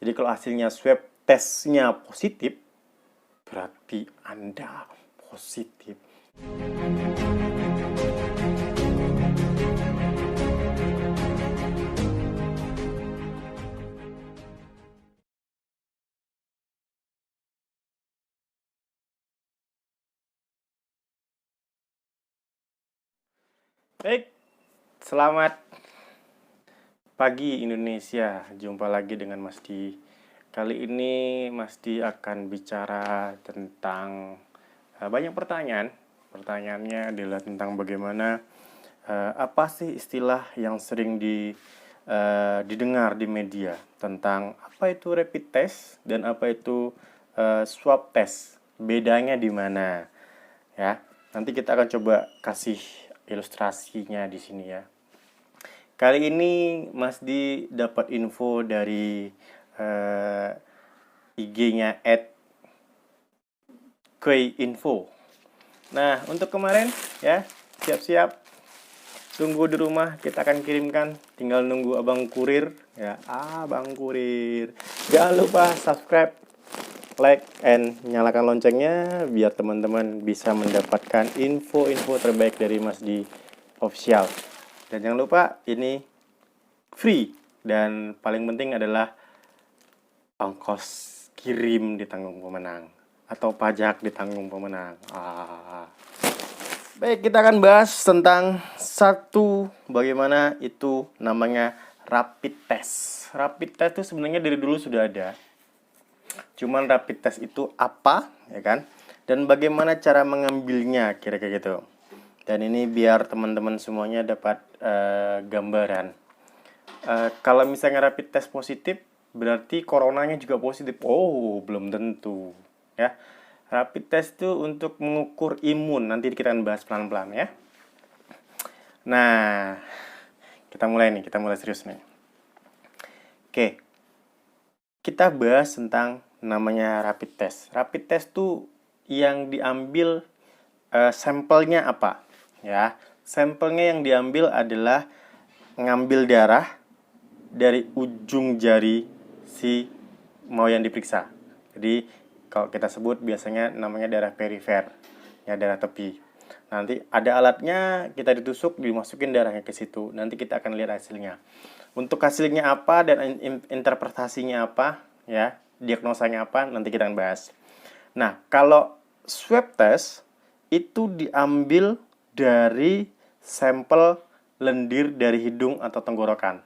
Jadi kalau hasilnya swab tesnya positif, berarti Anda positif. Baik, selamat pagi Indonesia. Jumpa lagi dengan Mas Di. Kali ini Mas Di akan bicara tentang banyak pertanyaan. Pertanyaannya adalah tentang bagaimana apa sih istilah yang sering didengar di media tentang apa itu rapid test dan apa itu swab test. Bedanya di mana? Ya, nanti kita akan coba kasih ilustrasinya di sini ya. Kali ini Mas Di dapat info dari IG-nya @kueinfo. Nah, untuk kemarin ya, siap-siap tunggu di rumah, kita akan kirimkan, tinggal nunggu abang kurir ya. Bang kurir. Jangan lupa subscribe, like, and nyalakan loncengnya biar teman-teman bisa mendapatkan info-info terbaik dari Mas Di Official. Dan jangan lupa ini free dan paling penting adalah ongkos kirim ditanggung pemenang atau pajak ditanggung pemenang. Baik, kita akan bahas tentang bagaimana itu namanya rapid test. Rapid test itu sebenarnya dari dulu sudah ada. Cuman rapid test itu apa, ya kan? Dan bagaimana cara mengambilnya, kira-kira gitu. Dan ini biar teman-teman semuanya dapat gambaran. Kalau misalnya rapid test positif, berarti coronanya juga positif. Oh, belum tentu, ya. Rapid test itu untuk mengukur imun. Nanti kita akan bahas pelan-pelan ya. Nah, kita mulai serius nih. Oke. Kita bahas tentang namanya rapid test. Rapid test itu yang diambil sampelnya apa? Ya, sampelnya yang diambil adalah ngambil darah dari ujung jari si mau yang diperiksa. Jadi kalau kita sebut biasanya namanya darah perifer, ya darah tepi. Nanti ada alatnya, kita ditusuk, dimasukin darahnya ke situ. Nanti kita akan lihat hasilnya. Untuk hasilnya apa dan interpretasinya apa, ya, diagnosanya apa, nanti kita akan bahas. Nah, kalau swab test itu diambil dari sampel lendir dari hidung atau tenggorokan.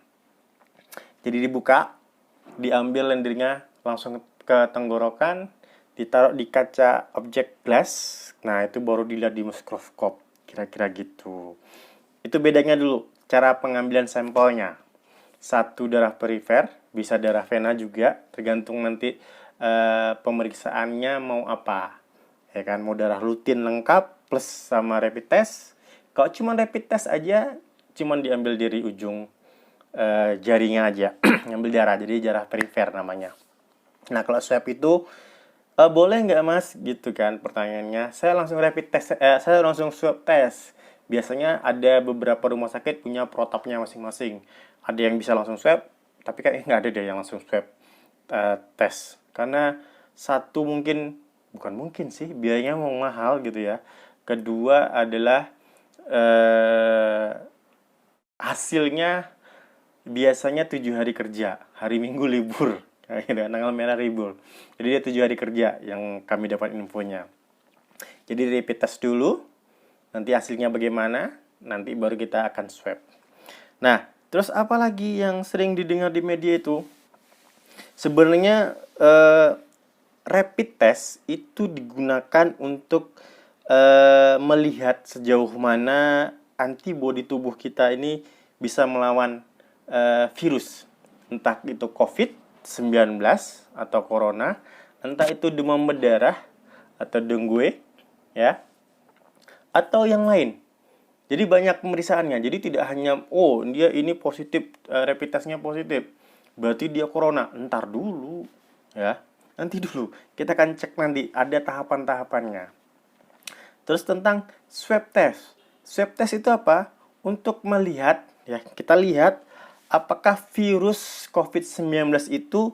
Jadi dibuka, diambil lendirnya langsung ke tenggorokan, ditaruh di kaca objek glass. Nah, itu baru dilihat di mikroskop, kira-kira gitu. Itu bedanya dulu, cara pengambilan sampelnya. Satu darah perifer, bisa darah vena juga, tergantung nanti pemeriksaannya mau apa. Ya kan, mau darah rutin lengkap plus sama rapid test. Kalau cuma rapid test aja, cuma diambil dari ujung jarinya aja, ngambil darah, jadi darah perifer namanya. Nah, kalau swab itu boleh nggak mas, gitu kan pertanyaannya. Saya langsung rapid test, saya langsung swab test. Biasanya ada beberapa rumah sakit punya protapnya masing-masing. Ada yang bisa langsung swab, tapi kayaknya nggak ada deh yang langsung swab tes. Karena satu bukan mungkin sih, biayanya mau mahal gitu ya. Kedua adalah hasilnya biasanya 7 hari kerja, hari Minggu libur. Tanggal merah libur. Jadi dia 7 hari kerja yang kami dapat infonya. Jadi rapid test dulu, nanti hasilnya bagaimana, nanti baru kita akan swab. Nah, terus apa lagi yang sering didengar di media itu? Sebenarnya rapid test itu digunakan untuk melihat sejauh mana antibodi tubuh kita ini bisa melawan virus. Entah itu COVID-19 atau corona, entah itu demam berdarah atau dengue, ya, atau yang lain. Jadi banyak pemeriksaannya. Jadi tidak hanya dia ini positif, rapid testnya positif, berarti dia corona. Entar dulu, ya. Nanti dulu. Kita akan cek nanti, ada tahapan-tahapannya. Terus tentang swab test. Swab test itu apa? Untuk melihat, ya, kita lihat apakah virus COVID-19 itu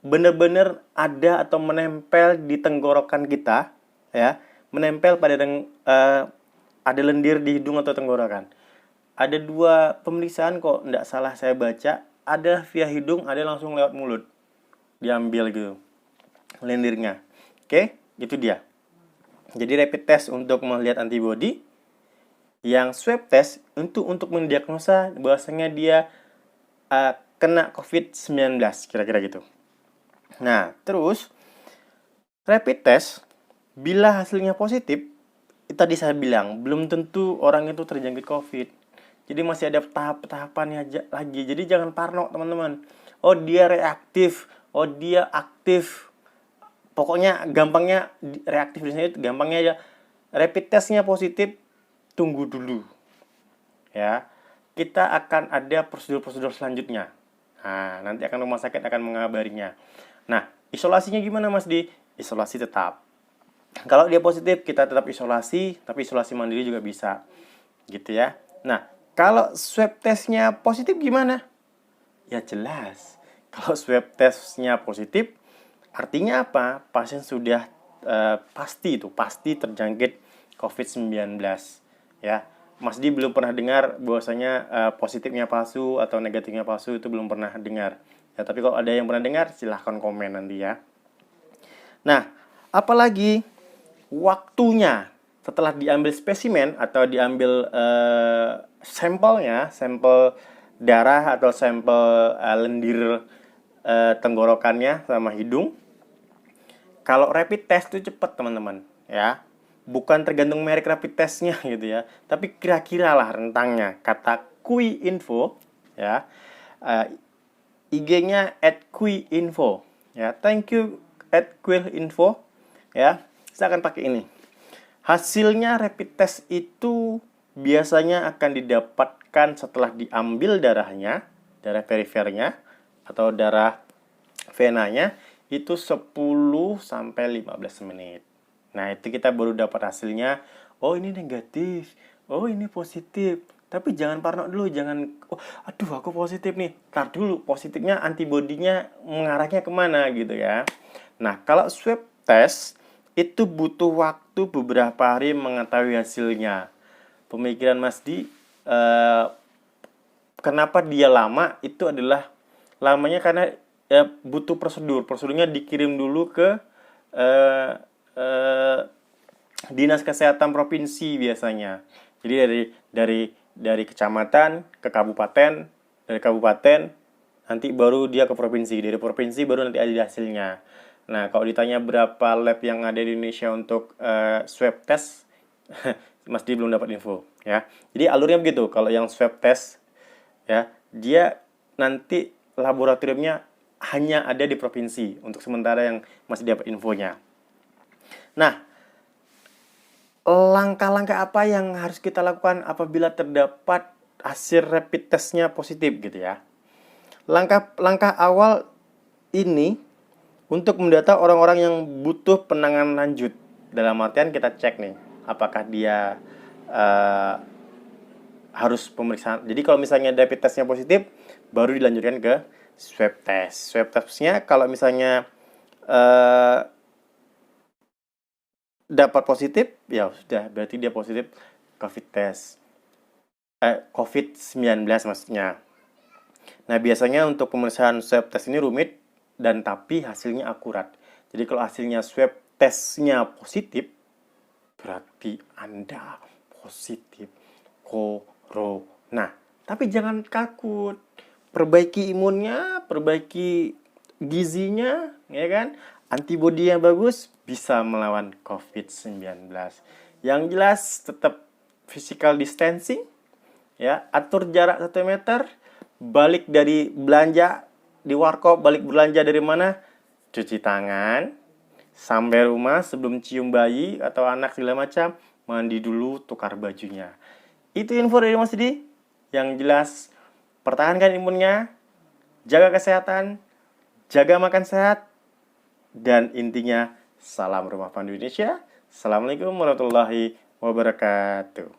benar-benar ada atau menempel di tenggorokan kita, ya, menempel pada ada lendir di hidung atau tenggorokan. Ada 2 pemeriksaan kok, tidak salah saya baca, ada via hidung, ada langsung lewat mulut, diambil gitu lendirnya. Oke, itu dia. Jadi rapid test untuk melihat antibody, yang swab test untuk mendiagnosa bahwasanya dia kena COVID-19, kira-kira gitu. Nah, terus rapid test bila hasilnya positif, tadi saya bilang belum tentu orang itu terjangkit COVID. Jadi masih ada tahap-tahapannya lagi. Jadi jangan parno, teman-teman. Oh, dia reaktif, oh dia aktif. Pokoknya gampangnya reaktif di sini gampangnya aja. Rapid testnya positif, tunggu dulu. Ya. Kita akan ada prosedur-prosedur selanjutnya. Nah, nanti akan rumah sakit akan mengabarinya. Nah, isolasinya gimana, Mas Di? Isolasi tetap. Kalau dia positif, kita tetap isolasi, tapi isolasi mandiri juga bisa. Gitu ya. Nah, kalau swab testnya positif gimana? Ya jelas. Kalau swab testnya positif, artinya apa? Pasien sudah pasti terjangkit COVID-19. Ya, Mas Di belum pernah dengar bahwasanya positifnya palsu atau negatifnya palsu, itu belum pernah dengar. Ya, tapi kalau ada yang pernah dengar, silahkan komen nanti ya. Nah, apalagi waktunya setelah diambil spesimen atau diambil sampelnya, sampel darah atau sampel lendir tenggorokannya sama hidung. Kalau rapid test itu cepat, teman-teman, ya. Bukan tergantung merek rapid testnya gitu ya, tapi kira-kira lah rentangnya. Kata Kui Info, ya, IG-nya @kuiinfo, ya. Thank you @kuiinfo, ya. Saya akan pakai ini. Hasilnya rapid test itu biasanya akan didapatkan setelah diambil darahnya, darah perifernya atau darah venanya, itu 10 sampai 15 menit. Nah, itu kita baru dapat hasilnya. Oh, ini negatif. Oh, ini positif. Tapi jangan parno dulu, jangan, oh, aduh aku positif nih. Tar dulu, positifnya antibodinya mengarahnya kemana gitu ya. Nah, kalau swab test itu butuh waktu beberapa hari mengetahui hasilnya. Pemikiran Mas Di, kenapa dia lama, itu adalah lamanya karena butuh prosedur. Prosedurnya dikirim dulu ke dinas kesehatan provinsi biasanya. Jadi dari kecamatan ke kabupaten, dari kabupaten nanti baru dia ke provinsi, dari provinsi baru nanti ada hasilnya. Nah, kalau ditanya berapa lab yang ada di Indonesia untuk swab test, Mas Di belum dapat info, ya. Jadi alurnya begitu. Kalau yang swab test, ya, dia nanti laboratoriumnya hanya ada di provinsi untuk sementara yang masih dapat infonya. Nah, langkah-langkah apa yang harus kita lakukan apabila terdapat hasil rapid testnya positif gitu ya. Langkah awal ini untuk mendata orang-orang yang butuh penanganan lanjut. Dalam artian kita cek nih, apakah dia harus pemeriksaan. Jadi kalau misalnya rapid testnya positif, baru dilanjutkan ke swab test. Swab testnya kalau misalnya dapat positif, ya sudah, berarti dia positif COVID-19 maksudnya. Nah, biasanya untuk pemeriksaan swab test ini rumit dan tapi hasilnya akurat. Jadi kalau hasilnya swab testnya positif, berarti Anda positif corona. Tapi jangan takut. Perbaiki imunnya, perbaiki gizinya, ya kan? Antibodi yang bagus bisa melawan COVID-19. Yang jelas tetap physical distancing, ya, atur jarak 1 meter, balik dari belanja di warkop, balik belanja dari mana, cuci tangan, sampai rumah sebelum cium bayi atau anak segala macam, mandi dulu, tukar bajunya. Itu info dari Mas Di. Yang jelas, pertahankan imunnya, jaga kesehatan, jaga makan sehat, dan intinya, salam rumah Pandu Indonesia. Assalamualaikum warahmatullahi wabarakatuh.